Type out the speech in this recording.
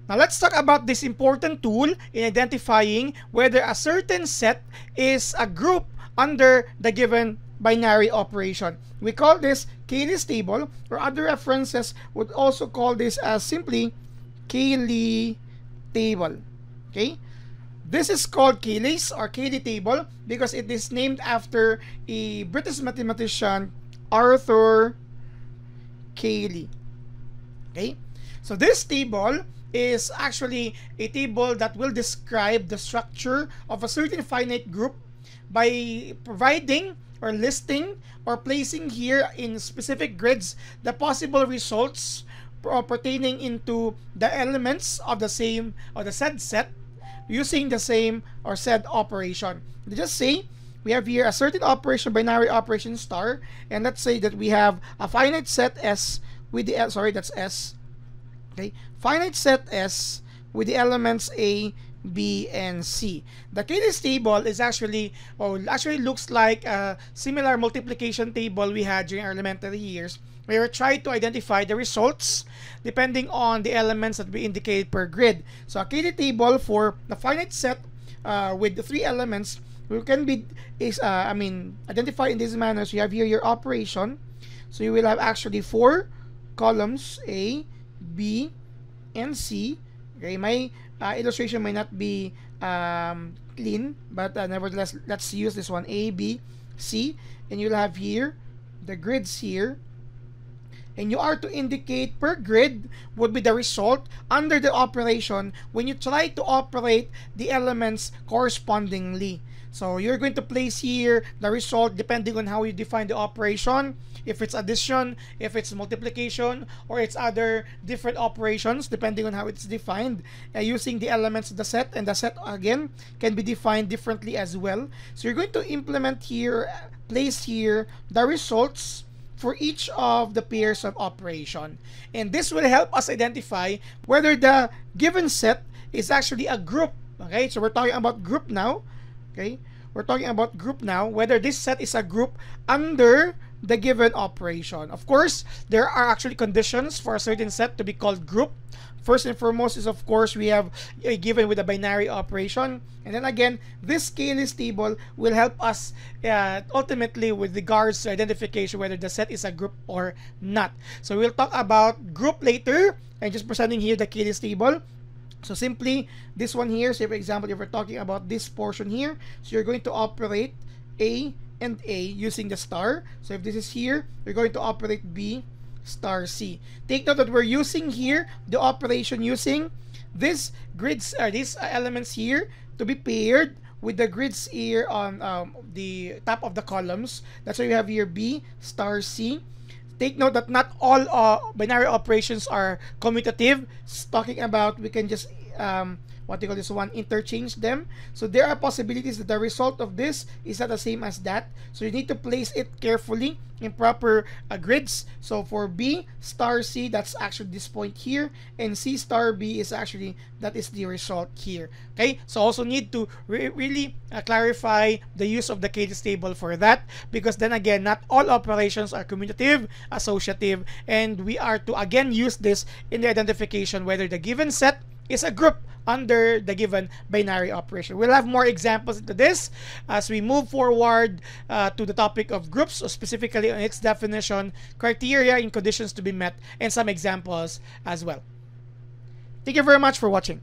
Now let's talk about this important tool in identifying whether a certain set is a group under the given binary operation. We call this Cayley's table, or other references would also call this as simply Cayley table. Okay? This is called Cayley's or Cayley table because it is named after a British mathematician, Arthur Cayley. Okay? So this table is actually a table that will describe the structure of a certain finite group by providing or listing or placing here in specific grids the possible results pertaining into the elements of the same or the said set using the same or said operation. Just say we have here a certain operation, binary operation star, and let's say that we have a finite set S with the that's S. Okay, finite set S with the elements A, B, and C. The Cayley's table is actually looks like a similar multiplication table we had during our elementary years, where we try to identify the results depending on the elements that we indicate per grid. So a Cayley table for the finite set with the 3 elements can be identified in this manner. So you have here your operation. So you will have actually 4 columns, A, B, and C. Okay, my illustration may not be clean, but nevertheless, let's use this one, A, B, C, and you'll have here the grids here, and you are to indicate per grid would be the result under the operation when you try to operate the elements correspondingly. So you're going to place here the result depending on how you define the operation, if it's addition, if it's multiplication, or it's other different operations depending on how it's defined using the elements of the set, and the set again can be defined differently as well. So you're going to implement here, place here the results for each of the pairs of operation, and this will help us identify whether the given set is actually a group. Okay, so we're talking about group now. Okay, we're talking about group now, whether this set is a group under the given operation. Of course, there are actually conditions for a certain set to be called group. First and foremost is, of course, we have a given with a binary operation. And then again, this Cayley's table will help us ultimately with regards to identification whether the set is a group or not. So we'll talk about group later, and just presenting here the Cayley's table. So simply this one here, say for example, if we're talking about this portion here, so you're going to operate A and A using the star. So if this is here, you're going to operate B star C. Take note that we're using here the operation using these grids or these elements here to be paired with the grids here on the top of the columns. That's why you have here B star C. Take note that not all binary operations are commutative. It's talking about we can just interchange them. So there are possibilities that the result of this is not the same as that. So you need to place it carefully in proper grids. So for B star C, that's actually this point here, and C star B is actually, that is the result here. Okay, so also need to really clarify the use of the Cayley's table for that, because then again, not all operations are commutative, associative, and we are to again use this in the identification whether the given set is a group under the given binary operation. We'll have more examples into this as we move forward to the topic of groups, so specifically on its definition, criteria and conditions to be met, and some examples as well. Thank you very much for watching.